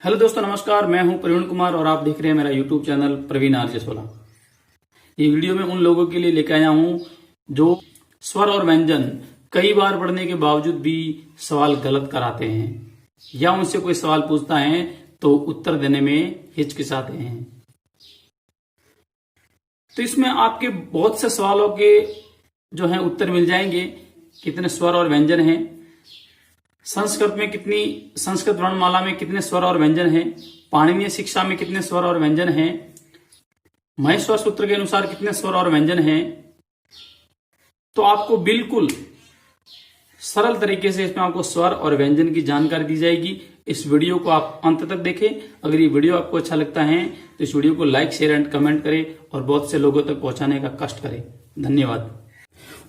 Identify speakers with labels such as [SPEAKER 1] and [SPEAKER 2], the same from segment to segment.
[SPEAKER 1] Hello दोस्तों, नमस्कार। मैं हूं प्रवीण कुमार और आप देख रहे हैं मेरा यूट्यूब चैनल प्रवीण आरजे 16। ये वीडियो मैं उन लोगों के लिए लेकर आया हूं जो स्वर और व्यंजन कई बार पढ़ने के बावजूद भी सवाल गलत कराते हैं या उनसे कोई सवाल पूछता है तो उत्तर देने में हिचकिचाते हैं। तो इसमें आपके बहुत से सवालों के जो है उत्तर मिल जाएंगे। कितने स्वर और व्यंजन हैं, संस्कृत वर्णमाला में कितने स्वर और व्यंजन हैं, पाणिनीय शिक्षा में कितने स्वर और व्यंजन हैं, महेश्वर सूत्र के अनुसार कितने स्वर और व्यंजन हैं। तो आपको बिल्कुल सरल तरीके से इसमें आपको स्वर और व्यंजन की जानकारी दी जाएगी। इस वीडियो को आप अंत तक देखें। अगर ये वीडियो आपको अच्छा लगता है तो इस वीडियो को लाइक, शेयर एंड कमेंट करें और बहुत से लोगों तक पहुंचाने का कष्ट करें। धन्यवाद।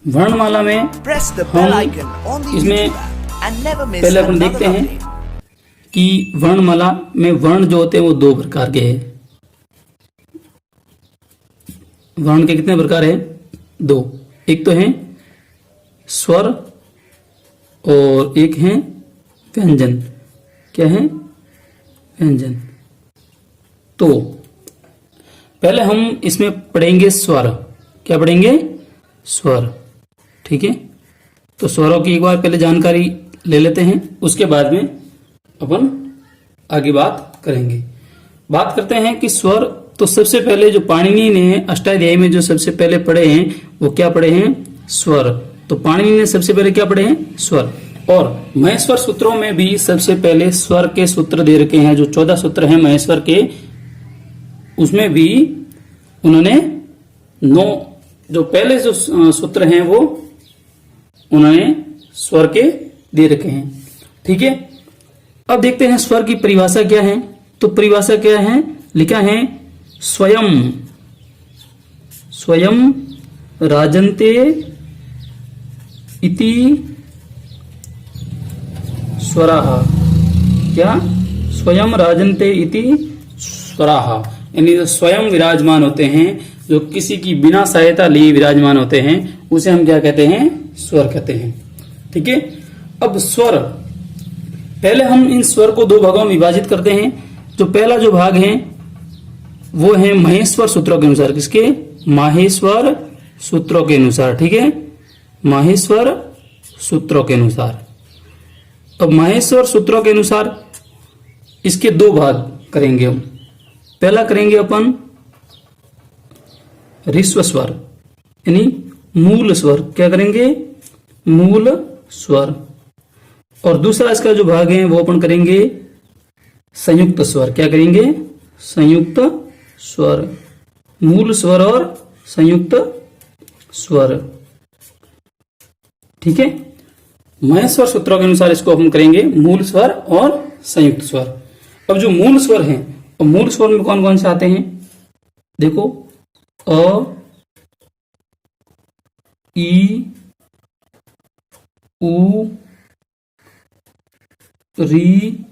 [SPEAKER 1] वर्णमाला में हम इसमें पहले अपन देखते हैं कि वर्णमाला में वर्ण जो होते हैं वो दो प्रकार के हैं। वर्ण के कितने प्रकार हैं? दो। एक तो है स्वर और एक है व्यंजन। क्या है? व्यंजन। तो पहले हम इसमें पढ़ेंगे स्वर। क्या पढ़ेंगे? स्वर। ठीक है। तो स्वरों की एक बार पहले जानकारी ले लेते हैं, उसके बाद में अपन आगे बात करेंगे। बात करते हैं कि स्वर। तो सबसे पहले जो पाणिनि ने अष्टाध्यायी में जो सबसे पहले पढ़े हैं वो क्या पढ़े हैं? स्वर। तो पाणिनि ने सबसे पहले क्या पढ़े हैं? स्वर। और महेश्वर सूत्रों में भी सबसे पहले स्वर के सूत्र दे रखे हैं। जो 14 सूत्र हैं महेश्वर के, उसमें भी उन्होंने 9 जो पहले जो सूत्र हैं वो उन्होंने स्वर के दे रखे हैं। ठीक है। अब देखते हैं स्वर की परिभाषा क्या है। तो परिभाषा क्या है? लिखा है स्वयं राजन्ते इति स्वराः। क्या? स्वयं राजन्ते इति स्वराः, यानी जो स्वयं विराजमान होते हैं, जो किसी की बिना सहायता लिए विराजमान होते हैं, उसे हम क्या कहते हैं? स्वर कहते हैं। ठीक है। अब स्वर, पहले हम इन स्वर को दो भागों में विभाजित करते हैं। जो पहला जो भाग है वो है महेश्वर सूत्रों के अनुसार। किसके? माहेश्वर सूत्रों के अनुसार। ठीक है। माहेश्वर सूत्रों के अनुसार। अब माहेश्वर सूत्रों के अनुसार इसके दो भाग करेंगे हम। पहला करेंगे अपन ऋस्व स्वर, यानी मूल स्वर। क्या करेंगे? मूल स्वर। और दूसरा इसका जो भाग है वो अपन करेंगे संयुक्त स्वर। क्या करेंगे? संयुक्त स्वर। मूल स्वर और संयुक्त स्वर। ठीक है। महेश्वर सूत्रों के अनुसार इसको हम करेंगे मूल स्वर और संयुक्त स्वर। अब जो मूल स्वर हैं, और मूल स्वर में कौन कौन से आते हैं? देखो, अ, ई, उ, री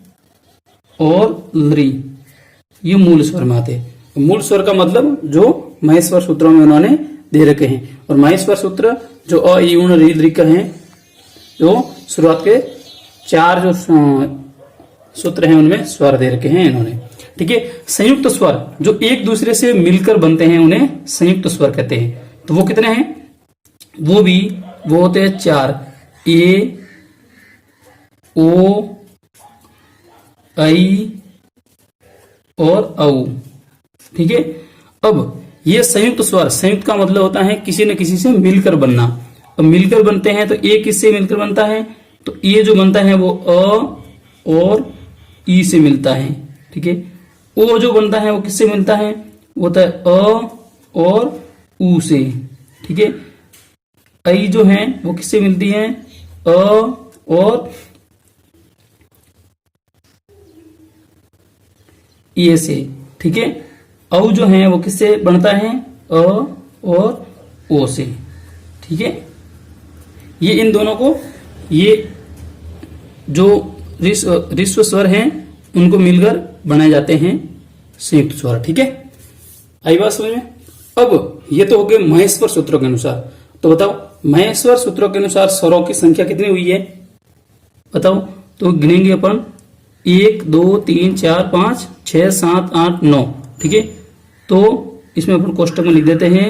[SPEAKER 1] और लरी, ये मूल स्वर में आते हैं। मूल स्वर का मतलब जो महेश्वर सूत्रों में उन्होंने दे रखे हैं। और महेश्वर सूत्र जो अ, ई, उ, री, लरी का है, जो शुरुआत के 4 जो सूत्र हैं उनमें स्वर दे रखे हैं इन्होंने। ठीक है। संयुक्त स्वर जो एक दूसरे से मिलकर बनते हैं उन्हें संयुक्त स्वर कहते हैं। तो वो कितने हैं? वो होते हैं 4। ए, ओ, आई और औ। ठीक है। अब ये संयुक्त स्वर, संयुक्त का मतलब होता है किसी न किसी से मिलकर बनना। अब मिलकर बनते हैं तो ए किससे मिलकर बनता है? तो ये जो बनता है वो अ और ई से मिलता है। ठीक है। ओ जो बनता है वो किससे मिलता है? वो होता है अ और उ से। ठीक है। आई जो है वो किससे मिलती है? अ और ये से। ठीक है। औ जो है वो किससे बनता है? अ और ओ से। ठीक है। ये इन दोनों को, ये जो ऋस्व स्वर हैं उनको मिलकर बनाए जाते हैं संयुक्त स्वर। ठीक है। आई बात समझ में? अब ये तो हो गए महेश्वर सूत्रों के अनुसार। तो बताओ महेश्वर सूत्रों के अनुसार स्वरों की संख्या कितनी हुई है? बताओ। तो गिनेंगे अपन 1 2 3 4 5 6 7 8 9। ठीक है, तो इसमें अपन कोष्टक में लिख देते हैं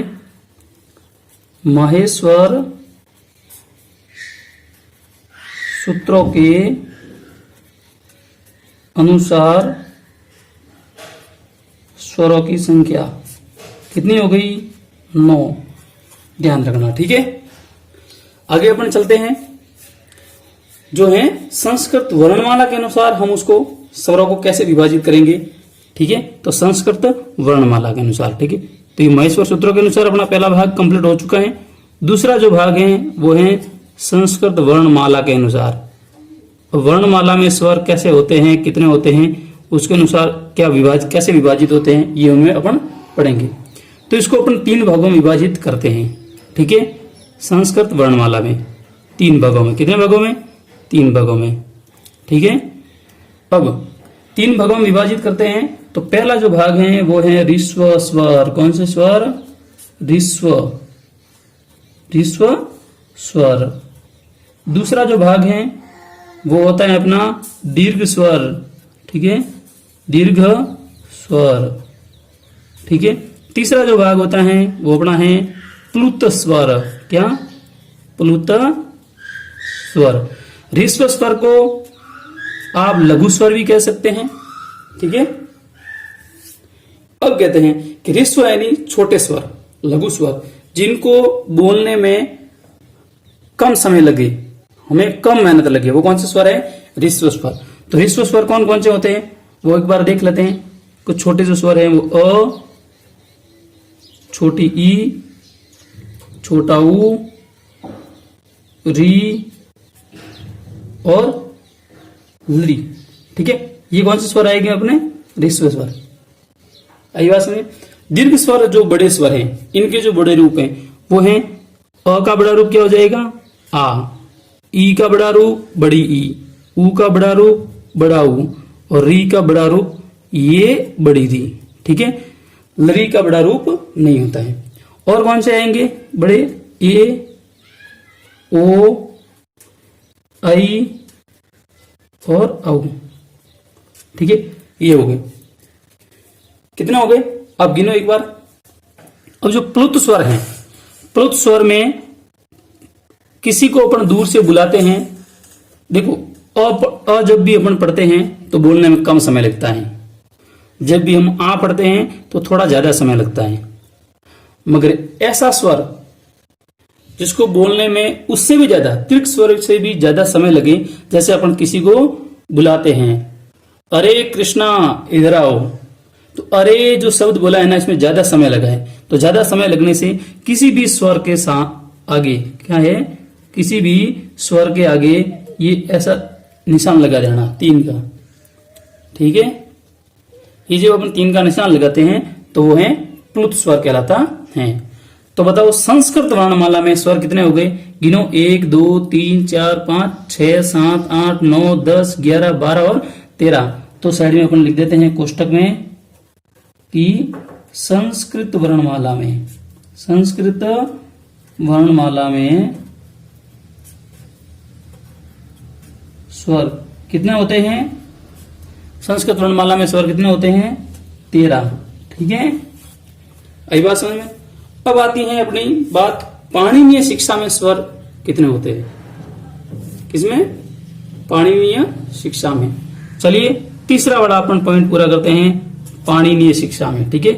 [SPEAKER 1] माहेश्वर सूत्रों के अनुसार स्वरों की संख्या कितनी हो गई? 9। ध्यान रखना। ठीक है, आगे अपन चलते हैं। जो है संस्कृत वर्णमाला के अनुसार हम उसको स्वरों को कैसे विभाजित करेंगे। ठीक है, तो संस्कृत वर्णमाला के अनुसार। ठीक है, तो ये महेश्वर सूत्रों के अनुसार अपना पहला भाग कंप्लीट हो चुका है। दूसरा जो भाग है वो है संस्कृत वर्णमाला के अनुसार। वर्णमाला में स्वर कैसे होते हैं, कितने होते हैं, उसके अनुसार कैसे विभाजित होते हैं, ये उनमें अपन पढ़ेंगे। तो इसको अपन 3 भागों में विभाजित करते हैं। ठीक है, संस्कृत वर्णमाला में 3 भागों में। कितने भागों में? 3 भागों में। ठीक है, अब 3 भागों में विभाजित करते हैं। तो पहला जो भाग है वो है ऋस्व स्वर। कौन से स्वर? ऋस्व स्वर। दूसरा जो भाग है वो होता है अपना दीर्घ स्वर। ठीक है, दीर्घ स्वर। ठीक है, तीसरा जो भाग होता है वो अपना है प्लुत स्वर। क्या? प्लुत स्वर। ऋस्व स्वर को आप लघु स्वर भी कह सकते हैं। ठीक है, अब कहते हैं कि ऋस्व यानी छोटे स्वर, लघु स्वर, जिनको बोलने में कम समय लगे, हमें कम मेहनत लगे, वो कौन से स्वर है? ऋस्व स्वर। तो ऋस्व स्वर कौन कौन से होते हैं वो एक बार देख लेते हैं। कुछ छोटे जो स्वर हैं वो अ, छोटी ई, छोटा ऊ, री और लरी। ठीक है, ये कौन से स्वर आएंगे अपने? ऋस्व स्वर। आई बात समझ? दीर्घ स्वर जो बड़े स्वर हैं, इनके जो बड़े रूप हैं वो हैं अ का बड़ा रूप क्या हो जाएगा? आ। ई का बड़ा रूप बड़ी ई, ऊ का बड़ा रूप बड़ा ऊ और री का बड़ा रूप ये बड़ी री। ठीक है, लरी का बड़ा रूप नहीं होता है। और कौन से आएंगे बड़े? ए, ओ, आई और औ। ठीक है, ये हो गए। कितने हो गए? अब गिनो एक बार। अब जो प्लुत स्वर हैं, प्लुत स्वर में किसी को अपन दूर से बुलाते हैं। देखो अ जब भी अपन पढ़ते हैं तो बोलने में कम समय लगता है, जब भी हम आ पढ़ते हैं तो थोड़ा ज्यादा समय लगता है। मगर ऐसा स्वर जिसको बोलने में उससे भी ज्यादा, तीर्घ स्वर से भी ज्यादा समय लगे, जैसे अपन किसी को बुलाते हैं, अरे कृष्णा इधर आओ, तो अरे जो शब्द बोला है ना, इसमें ज्यादा समय लगा है। तो ज्यादा समय लगने से किसी भी स्वर के साथ आगे क्या है, किसी भी स्वर के आगे ये ऐसा निशान लगा देना 3 का। ठीक है, ये जब अपन 3 का निशान लगाते हैं तो वो है प्लुत स्वर कहलाता है। तो बताओ संस्कृत वर्णमाला में स्वर कितने हो गए? गिनो। 1 2 3 4 5 6 7 8 9 10 11 12 और 13। तो साइड में अपन लिख देते हैं कोष्टक में कि संस्कृत वर्णमाला में, संस्कृत वर्णमाला में स्वर कितने होते हैं? संस्कृत वर्णमाला में स्वर कितने होते हैं? 13। ठीक है, आई बात समझ में? अब आती है अपनी बात, पाणिनीय शिक्षा में स्वर कितने होते हैं? किसमें? पाणिनीय शिक्षा में। चलिए तीसरा बड़ा अपन पॉइंट पूरा करते हैं पाणिनीय शिक्षा में। ठीक है,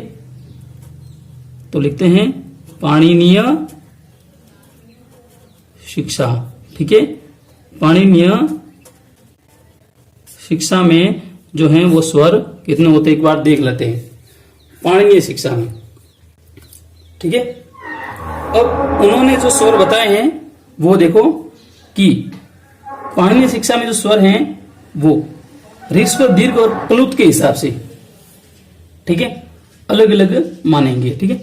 [SPEAKER 1] तो लिखते हैं पाणिनीय शिक्षा। ठीक है, पाणिनीय शिक्षा में जो है वो स्वर कितने होते हैं एक बार देख लेते हैं पाणिनीय शिक्षा में। ठीक है, अब उन्होंने जो स्वर बताए हैं वो देखो कि पाणिनीय शिक्षा में जो स्वर हैं वो ऋस्व, दीर्घ और प्लुत के हिसाब से, ठीक है, अलग अलग मानेंगे। ठीक है,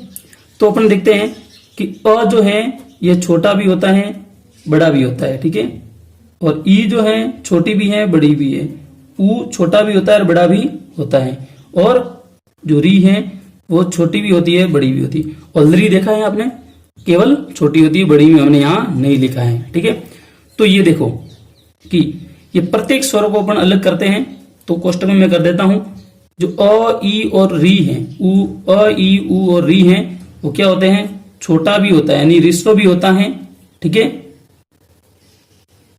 [SPEAKER 1] तो अपन देखते हैं कि अ जो है ये छोटा भी होता है बड़ा भी होता है। ठीक है, और ई जो है छोटी भी है बड़ी भी है, ऊ छोटा भी होता है और बड़ा भी होता है, और जो री है वो छोटी भी होती है बड़ी भी होती है। और लरी देखा है आपने, केवल छोटी होती है, बड़ी में हमने यहां नहीं लिखा है। ठीक है, तो ये देखो कि ये प्रत्येक स्वर को अपन अलग करते हैं तो कोष्टक में मैं कर देता हूं। जो अ, ई और री है, अ, ई, उ और री है, वो क्या होते हैं? छोटा भी होता है, यानी ऋस्व भी होता है, ठीक है,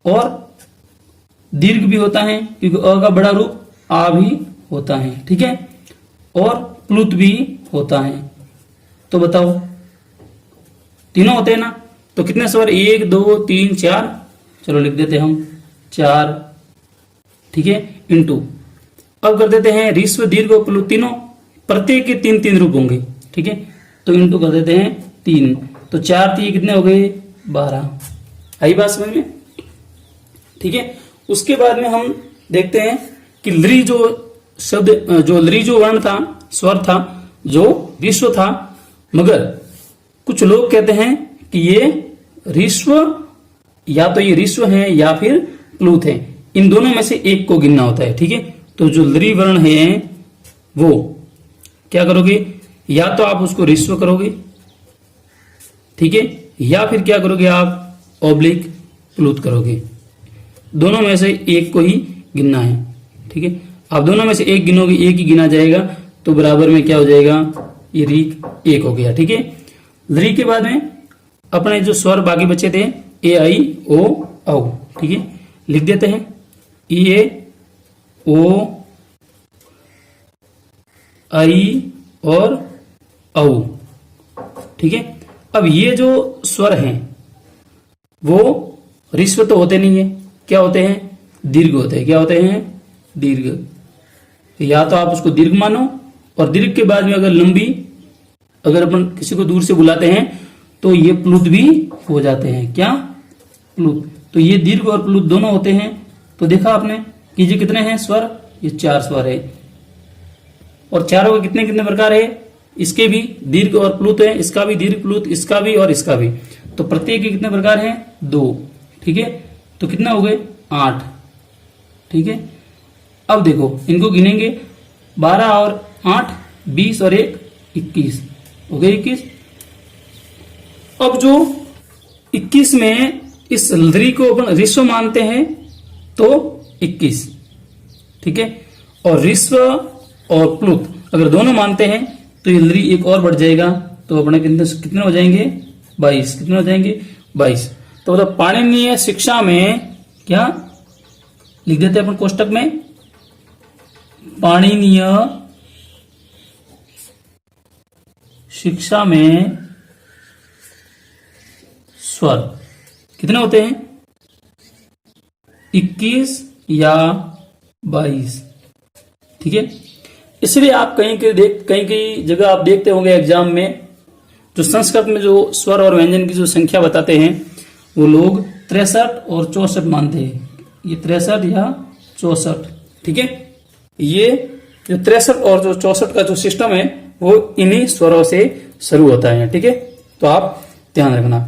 [SPEAKER 1] और दीर्घ भी होता है, क्योंकि अ का बड़ा रूप आ भी होता है, ठीक है, और प्लुत भी होता है। तो बताओ, तीनों होते हैं ना? तो कितने स्वर? 1 2 3 4, चलो लिख देते हम 4, ठीक है, इनटू, अब कर देते हैं ऋस्व, दीर्घ और प्लुत तीनों, प्रत्येक के 3 रूप होंगे, ठीक है, तो इनटू कर देते हैं 3, तो 4 3 कितने हो गए? 12। आई बात समझ में? ठीक है। उसके बाद में हम देखते हैं कि लृ जो शब्द, जो लृ जो वर्ण था, स्वर था, जो ऋस्व था, मगर कुछ लोग कहते हैं कि ये ऋस्व, या तो ये ऋस्व है या फिर प्लुत है, इन दोनों में से एक को गिनना होता है, ठीक है। तो जो लृ वर्ण है वो क्या करोगे? या तो आप उसको ऋस्व करोगे, ठीक है, या फिर क्या करोगे आप? ऑब्लिक प्लुत करोगे। दोनों में से एक को ही गिनना है, ठीक है। आप दोनों में से एक गिनोगे, एक ही गिना जाएगा, तो बराबर में क्या हो जाएगा? ये रीक 1 हो गया, ठीक है। लृ के बाद में अपने जो स्वर बाकी बचे थे, ए आई ओ औ, ठीक है, लिख देते हैं ए ओ आई और औ, ठीक है। अब ये जो स्वर हैं वो ऋस्व तो होते नहीं है, क्या होते हैं? दीर्घ होते हैं। क्या होते हैं? दीर्घ। या तो आप उसको दीर्घ मानो, और दीर्घ के बाद में अगर लंबी, अगर अपन किसी को दूर से बुलाते हैं तो ये प्लुत भी हो जाते हैं। क्या? प्लुत। तो ये दीर्घ और प्लुत दोनों होते हैं। तो देखा आपने कि ये कितने हैं स्वर? ये 4 स्वर है। और चारों के कितने कितने प्रकार है? इसके भी दीर्घ और प्लुत है, इसका भी दीर्घ प्लुत, इसका भी और इसका भी। तो प्रत्येक के कितने प्रकार हैं? 2, ठीक है। तो कितना हो गए? 8, ठीक है। अब देखो इनको गिनेंगे, 12 और 8 20 और 1 21 हो गए 21। अब जो 21 में इस लृ को अपन ऋस्व मानते हैं तो 21, ठीक है। और ऋस्व और प्लुत अगर दोनों मानते हैं तो ये लृ एक और बढ़ जाएगा, तो अपने कितने हो जाएंगे? 22। कितने हो जाएंगे? 22। तो मतलब पाणिनीय शिक्षा में क्या लिख देते हैं अपन कोष्टक में? पाणिनीय शिक्षा में स्वर कितने होते हैं? 21 या 22, ठीक है। इसलिए आप कहीं जगह आप देखते होंगे एग्जाम में, जो संस्कृत में जो स्वर और व्यंजन की जो संख्या बताते हैं वो लोग 63 और 64 मानते हैं। ये 63 या 64, ठीक है। ये जो 63 और जो 64 का जो सिस्टम है वो इन्हीं स्वरों से शुरू होता है, ठीक है। तो आप ध्यान रखना।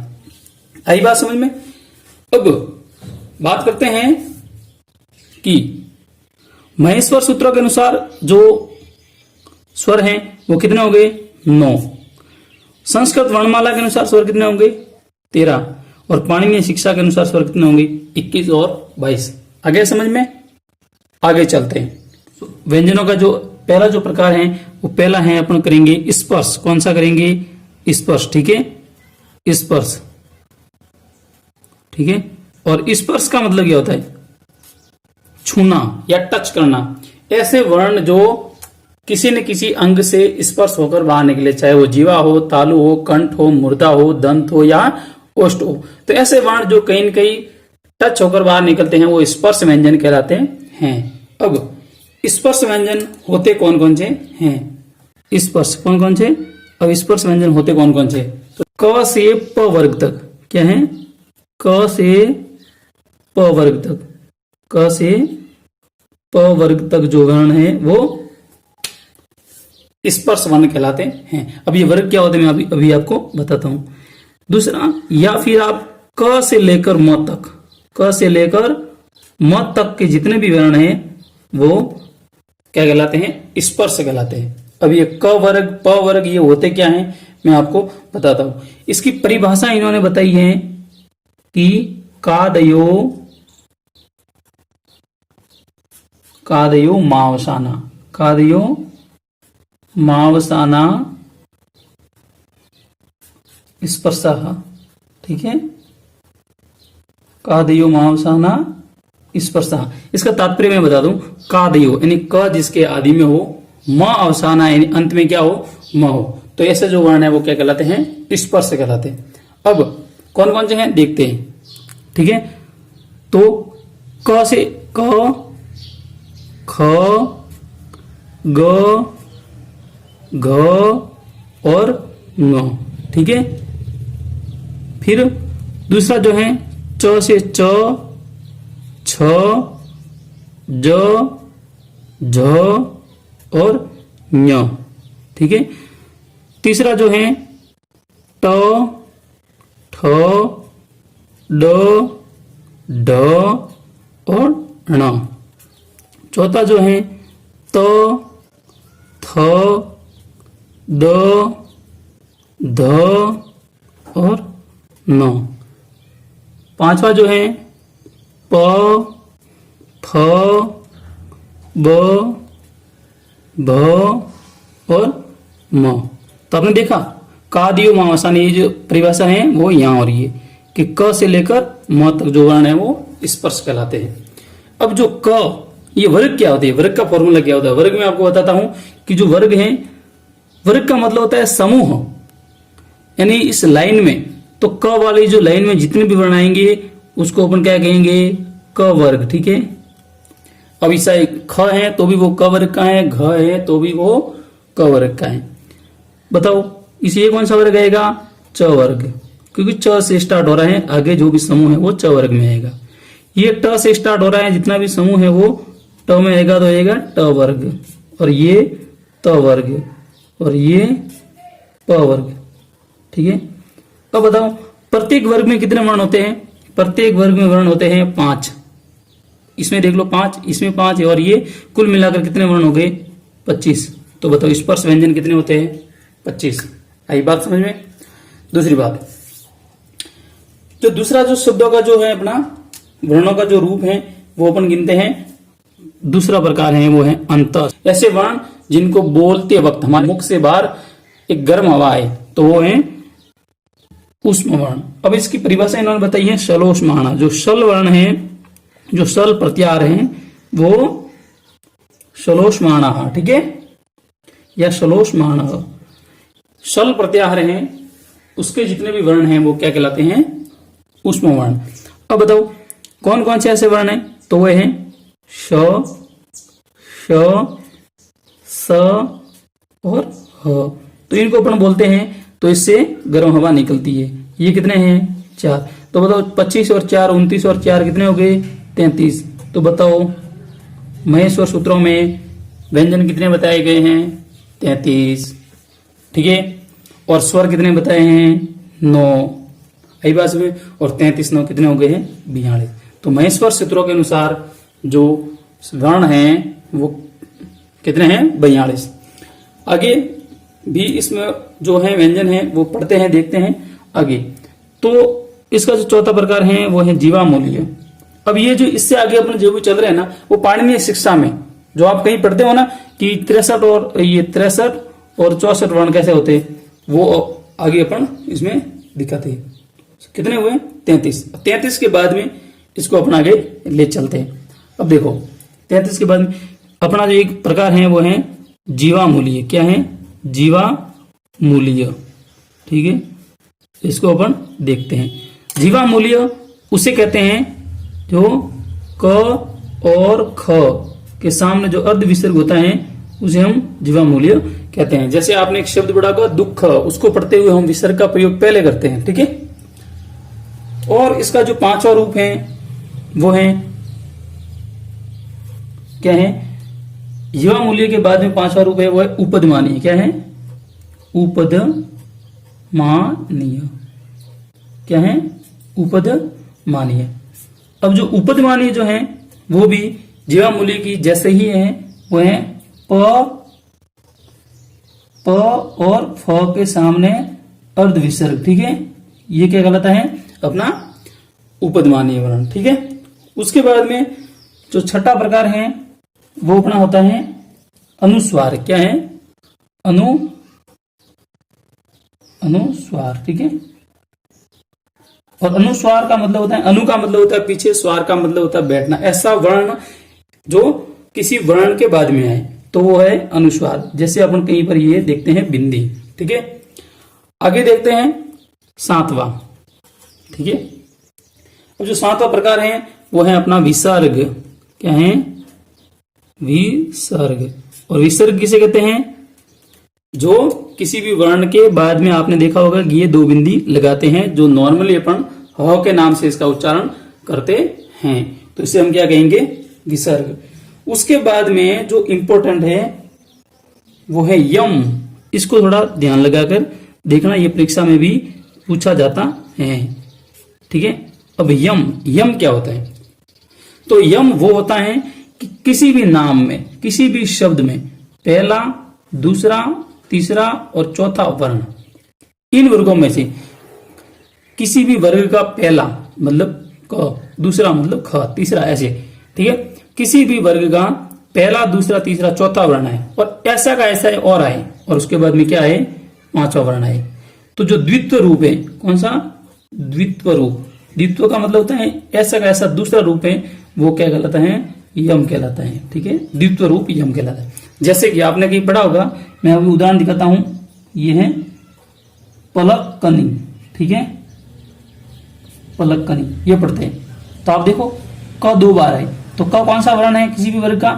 [SPEAKER 1] आई बात समझ में? अब बात करते हैं कि महेश्वर सूत्रों के अनुसार जो स्वर हैं वो कितने हो गए? 9। संस्कृत वर्णमाला के अनुसार स्वर कितने होंगे? 13। और पाणिनीय शिक्षा के अनुसार स्वर कितने होंगे? 21 और 22। आगे समझ में? आगे चलते हैं। व्यंजनों का जो पहला जो प्रकार है वो पहला है अपन करेंगे स्पर्श। कौन सा करेंगे? स्पर्श, ठीक है। स्पर्श, ठीक है। और स्पर्श का मतलब क्या होता है? छूना या टच करना। ऐसे वर्ण जो किसी न किसी अंग से स्पर्श होकर बाहर निकले, चाहे वो जीवा हो, तालु हो, कंठ हो, मूर्धा हो, दंत हो या ओष्ठ हो। तो ऐसे वर्ण जो कहीं न कहीं टच होकर बाहर निकलते हैं वो स्पर्श व्यंजन कहलाते हैं। अब स्पर्श व्यंजन होते कौन कौन से हैं? स्पर्श कौन कौन से? अब स्पर्श व्यंजन होते कौन कौन से? तो क से प वर्ग तक क्या है? क से प वर्ग तक, क से प वर्ग तक जो वर्ण है वो स्पर्श वर्ण कहलाते हैं। अब ये वर्ग क्या होते हैं मैं अभी आपको बताता हूं। दूसरा, या फिर आप क से लेकर म तक, क से लेकर म तक के जितने भी वर्ण हैं वो क्या कहलाते हैं? स्पर्श कहलाते हैं। अब ये क वर्ग, प वर्ग, ये होते क्या हैं मैं आपको बताता हूं। इसकी परिभाषा इन्होंने बताई है कि कादयो कादयो मावसाना, कादयो मावसाना स्पर्शः, ठीक है, कादयो मावसाना स्पर्शः। इसका तात्पर्य मैं बता दूं, कादयो यानी क जिसके आदि में हो, म अवसाना यानी अंत में क्या हो, म हो, तो ऐसे जो वर्ण है वो क्या कहलाते हैं, स्पर्श कहलाते हैं। अब कौन कौन से हैं देखते हैं, ठीक है। तो क से क, ख, ग, घ और ङ, ठीक है। फिर दूसरा जो है च से च, छ, ज, झ और ञ, ठीक है। तीसरा जो है ट, ठ, ड, ढ और ण। चौथा जो है त, थ, द, ध और न। पांचवा जो है प, फ, ब, भ और म। तो आपने देखा कादियो मावसानी, ये जो परिभाषा है वो यहाँ हो रही है कि क से लेकर म तक जो वर्ण है वो स्पर्श कहलाते हैं। अब जो क, ये वर्ग क्या होते हैं, वर्ग का फॉर्मूला क्या होता है। वर्ग में आपको बताता हूं कि जो वर्ग है, वर्ग का मतलब होता है समूह, यानी इस लाइन में तो क वाली जो लाइन में जितने भी वर्ण आएंगे उसको अपन क्या कहेंगे, क वर्ग, ठीक है। अब ऐसा ख है तो भी वो क वर्ग का है, घ है तो भी वो क वर्ग का है। बताओ इसे कौन सा वर्ग आएगा, च वर्ग, क्योंकि च से स्टार्ट हो रहा है, आगे जो भी समूह है वो च वर्ग में आएगा। ये ट से स्टार्ट हो रहा है, जितना भी समूह है वो ट में आएगा तो आएगा ट वर्ग, और ये त वर्ग और ये प वर्ग, ठीक है। अब बताओ प्रत्येक वर्ग में कितने वर्ण होते हैं, प्रत्येक वर्ग में वर्ण होते हैं 5। इसमें देख लो 5, इसमें 5 है, और ये कुल मिलाकर कितने वर्ण हो गए 25। तो बताओ स्पर्श व्यंजन कितने होते हैं 25। आई बात समझ में। दूसरी बात, जो दूसरा जो शब्दों का जो है अपना वर्णों का जो रूप है वो अपन गिनते हैं, दूसरा प्रकार है वो है अंत। ऐसे वर्ण जिनको बोलते वक्त हमारे मुख से बाहर एक गर्म हवा आए तो वो है उष्म वर्ण। अब इसकी परिभाषा इन्होंने बताई है शलोष्माणा। जो शल वर्ण है, जो शल प्रत्याहार है वो शलोष्माणा, ठीक है, या शलोष्माणा। शल प्रत्याहार है उसके जितने भी वर्ण हैं वो क्या कहलाते हैं, उष्म वर्ण। अब बताओ कौन कौन से ऐसे वर्ण हैं, तो वो है श, श, स और ह। तो इनको अपन बोलते हैं, तो इससे गर्म हवा निकलती है। ये कितने हैं 4। तो बताओ 25 और 4 29 और 4 कितने हो गए 33। तो बताओ महेश्वर सूत्रों में व्यंजन कितने बताए गए हैं 33, ठीक है। और स्वर कितने बताए हैं 9, आई बात में, और 33 9 कितने हो गए हैं 42। तो महेश्वर सूत्रों के अनुसार जो वर्ण हैं वो कितने हैं 42। आगे भी इसमें जो है व्यंजन है वो पढ़ते हैं, देखते हैं आगे। तो इसका जो चौथा प्रकार है वो है जीवामूल्य। अब ये जो इससे आगे अपने जो भी चल रहे हैं ना, वो पाणिनीय शिक्षा में जो आप कहीं पढ़ते हो ना कि 63 और ये 63 और 64 वर्ण कैसे होते हैं, वो आगे अपन इसमें दिखाते हैं। कितने हुए 33। 33 के बाद में इसको अपन आगे ले चलते हैं। अब देखो 33 के बाद में अपना जो एक प्रकार है वो है जीवामूल्य। क्या है जीवामूल्य, ठीक है, इसको अपन देखते हैं। जीवामूल्य उसे कहते हैं जो क और ख के सामने जो अर्ध विसर्ग होता है उसे हम जीवामूल्य कहते हैं। जैसे आपने एक शब्द पढ़ा होगा दुख, उसको पढ़ते हुए हम विसर्ग का प्रयोग पहले करते हैं, ठीक है। और इसका जो पांचवा रूप है वो है क्या है, जीवामूल्य के बाद में पांचवा रूप है वो है उपदमानीय। क्या है उपदमानीय, क्या है उपदमानीय। अब जो उपदमानीय जो है वो भी जीवामूल्य की जैसे ही है, वो है प और फ के सामने अर्ध विसर्ग, ठीक है। ये क्या कहलाता है अपना उपदमानीय वर्ण, ठीक है। उसके बाद में जो छठा प्रकार है वो अपना होता है अनुस्वार। क्या है? अनुस्वार। ठीक है। और अनुस्वार का मतलब होता है, अनु का मतलब होता है पीछे, स्वार का मतलब होता है बैठना। ऐसा वर्ण जो किसी वर्ण के बाद में आए तो वो है अनुस्वार। जैसे अपन कहीं पर ये देखते हैं बिंदी। ठीक है। आगे देखते हैं सातवां। ठीक है। अब जो सातवां प्रकार है वो है अपना विसर्ग। क्या है? विसर्ग। और विसर्ग किसे कहते हैं? जो किसी भी वर्ण के बाद में आपने देखा होगा कि ये दो बिंदी लगाते हैं, जो नॉर्मली अपन ह के नाम से इसका उच्चारण करते हैं, तो इसे हम क्या कहेंगे? विसर्ग। उसके बाद में जो इंपॉर्टेंट है वो है यम। इसको थोड़ा ध्यान लगाकर देखना, ये परीक्षा में भी पूछा जाता है। ठीक है। अब यम क्या होता है? तो यम वो होता है कि किसी भी नाम में, किसी भी शब्द में पहला, दूसरा, तीसरा और चौथा वर्ण, इन वर्गों में से किसी भी वर्ग का पहला मतलब क, दूसरा मतलब ख, तीसरा ऐसे। ठीक है। किसी भी वर्ग का पहला, दूसरा, तीसरा, चौथा वर्ण है और ऐसा का ऐसा है और आए, और उसके बाद में क्या है? पांचवा वर्ण आए। तो जो द्वित्व रूप है, कौन सा? द्वित्व रूप। द्वित्व का मतलब होता है ऐसा का ऐसा दूसरा रूप है, वो क्या कहलाता है? यम कहलाता है। ठीक है। द्वित्व रूप यम कहलाता है। जैसे कि आपने कहीं पढ़ा होगा, मैं अभी उदाहरण दिखाता हूं। ये है पलक्कनी। ठीक है। पलक्कनी ये पढ़ते हैं। तो आप देखो क दो बार है, तो क कौन सा वर्ण है? किसी भी वर्ग का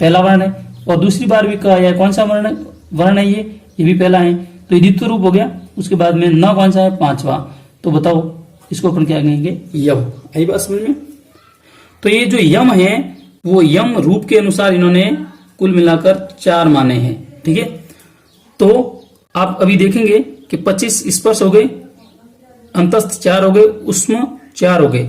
[SPEAKER 1] पहला वर्ण है। और दूसरी बार भी क है, कौन सा वर्ण है? ये भी पहला है, तो ये द्वित्व रूप हो गया। उसके बाद में न कौन सा है? पांचवा। तो बताओ इसको अपन क्या कहेंगे? यम। आई बात समझ में? तो ये जो यम है वो यम रूप के अनुसार इन्होंने कुल मिलाकर 4 माने हैं। ठीक है। तो आप अभी देखेंगे कि 25 स्पर्श हो गए, अंतस्थ 4 हो गए, उष्म 4 हो गए,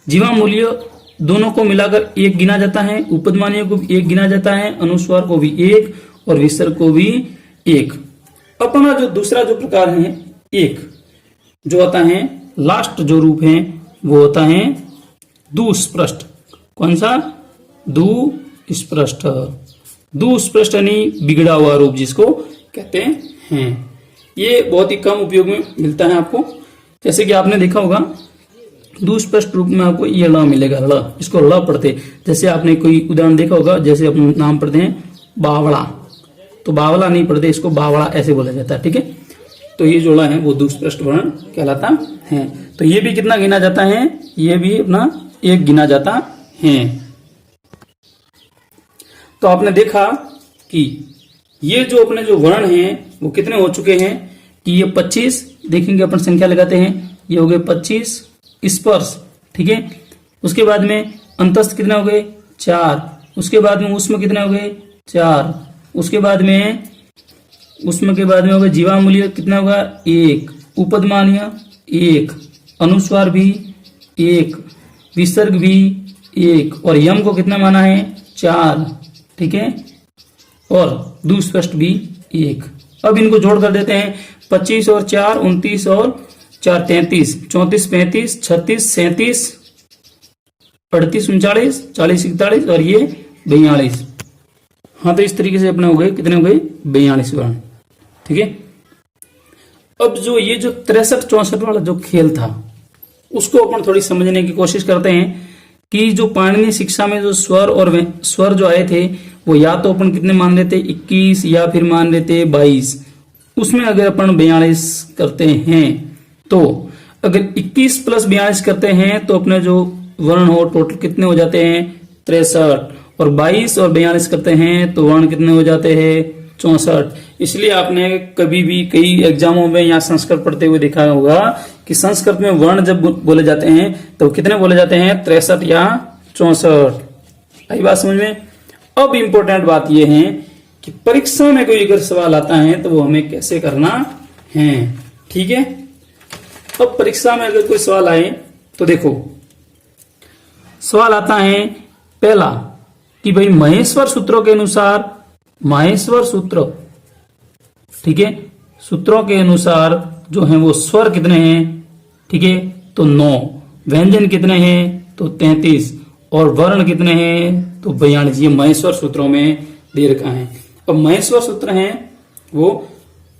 [SPEAKER 1] जीवा मूल्य दोनों को मिलाकर 1 गिना जाता है, उपदमानीय को भी 1 गिना जाता है, अनुस्वार को भी 1 और विसर्ग को भी 1। अपना जो दूसरा जो प्रकार है 1 जो होता है, लास्ट जो रूप है वो होता है दुस्पृष्ट। कौन सा? दुस्पृष्ट। दुस्पृष्ट यानी बिगड़ा हुआ रूप जिसको कहते हैं। ये बहुत ही कम उपयोग में मिलता है आपको। जैसे कि आपने देखा होगा दुस्पष्ट रूप में आपको ये ल मिलेगा, ल, इसको ल पढ़ते। जैसे आपने कोई उदाहरण देखा होगा, जैसे अपने नाम पढ़ते हैं बावड़ा, तो बावला नहीं पढ़ते, इसको बावड़ा ऐसे बोला जाता है। ठीक है। तो ये जो ल है वो दुस्पष्ट वर्ण कहलाता है। तो ये भी कितना गिना जाता है? ये भी अपना 1 गिना जाता है। तो आपने देखा कि ये जो अपने जो वर्ण हैं वो कितने हो चुके हैं कि ये 25 देखेंगे, अपन संख्या लगाते हैं, ये हो गए 25 स्पर्श। ठीक है। उसके बाद में अंतस्थ कितने हो गए? 4। उसके बाद में उष्म कितने हो गए? 4। उसके बाद में उष्म के बाद में होगा जीवा मूल्य कितना होगा? 1। उपदमानीय 1, अनुस्वार भी 1, विसर्ग भी 1 और यम को कितना माना है? 4। ठीक है। और दुस्पष्ट भी 1। अब इनको जोड़ कर देते हैं, 25 और 4 29 और 4 33, 34 35 36 37 38 39 40 41 और ये 42। हाँ, तो इस तरीके से अपने हो गए कितने हो गए? 42 वर्ण। ठीक है। अब जो ये जो 63 64 वाला जो खेल था उसको अपन थोड़ी समझने की कोशिश करते हैं कि जो पाणिनि शिक्षा में जो स्वर और स्वर जो आए थे वो या तो अपन कितने मान लेते? 21 या फिर मान लेते 22। उसमें अगर अपन 42 करते हैं तो अगर 21 प्लस 42 करते हैं तो अपने जो वर्ण हो टोटल कितने हो जाते हैं? 63। और 22 और 42 करते हैं तो वर्ण कितने हो जाते हैं? 64। इसलिए आपने कभी भी कई एग्जामों में या संस्कृत पढ़ते हुए देखा होगा कि संस्कृत में वर्ण जब बोले जाते हैं तो कितने बोले जाते हैं? 63 या 64। आई बात समझ में? अब इंपॉर्टेंट बात यह है कि परीक्षा में कोई अगर सवाल आता है तो वो हमें कैसे करना है। ठीक है। अब परीक्षा में अगर कोई सवाल आए तो देखो, सवाल आता है पहला कि भाई महेश्वर सूत्रों के अनुसार, महेश्वर सूत्र, ठीक है, सूत्रों के अनुसार जो है वो स्वर कितने हैं? ठीक है, तो 9। व्यंजन कितने हैं? तो 33। और वर्ण कितने हैं? तो 42 ये महेश्वर सूत्रों में दे रखा है। अब महेश्वर सूत्र हैं वो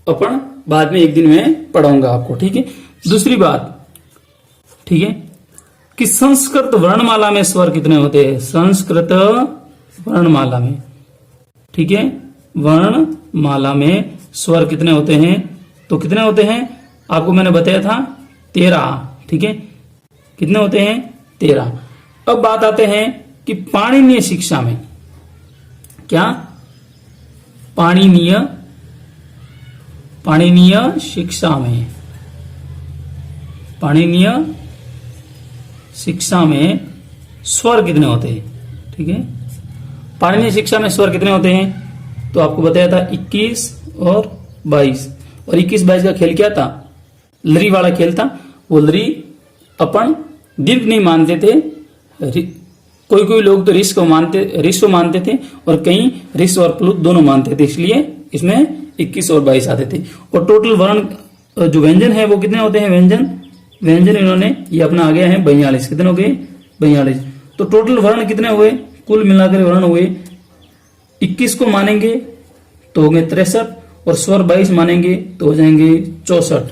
[SPEAKER 1] अपन बाद में एक दिन में पढ़ाऊंगा आपको, ठीक है। दूसरी बात, ठीक है, कि संस्कृत वर्णमाला में स्वर कितने होते हैं, संस्कृत वर्णमाला में, ठीक है, वर्णमाला में स्वर कितने होते हैं, तो कितने होते हैं आपको मैंने बताया था 13, ठीक है, कितने होते हैं 13। अब बात आते हैं कि पाणिनीय शिक्षा में, क्या पाणिनीय शिक्षा में, पाणिनीय शिक्षा में स्वर कितने होते हैं, ठीक है, पाणिनीय शिक्षा में स्वर कितने होते हैं, तो आपको बताया था 21 और 22। और 21-22 का खेल क्या था, लरी वाला खेल था। वो लरी अपन दीर्घ नहीं मानते थे, कोई कोई लोग तो रिस को मानते थे और कई रिस और प्लुत दोनों मानते थे, इसलिए इसमें 21 और 22 आते थे। और टोटल वर्ण जो व्यंजन है वो कितने होते हैं, व्यंजन इन्होंने ये अपना आ गया है 42। कितने हो गए 42। तो टोटल वर्ण कितने हुए, कुल मिलाकर वर्ण हुए 21 को मानेंगे तो हो गए 63 और स्वर 22 मानेंगे तो हो जाएंगे 64।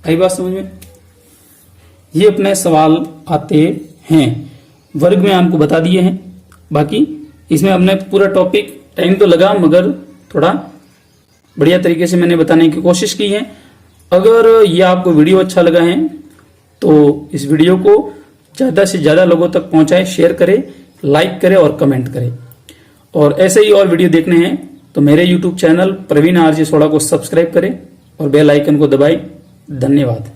[SPEAKER 1] आई बात समझ में। ये अपने सवाल आते हैं, वर्ग में आपको बता दिए हैं। बाकी इसमें अपने पूरा टॉपिक टाइम तो लगा मगर थोड़ा बढ़िया तरीके से मैंने बताने की कोशिश की है। अगर ये आपको वीडियो अच्छा लगा है तो इस वीडियो को ज्यादा से ज्यादा लोगों तक पहुंचाएं, शेयर करें, लाइक करें और कमेंट करें। और ऐसे ही और वीडियो देखने हैं तो मेरे YouTube channel Praveen RJ Sodha को सब्सक्राइब करें और बेल आइकन को दबाएं। धन्यवाद।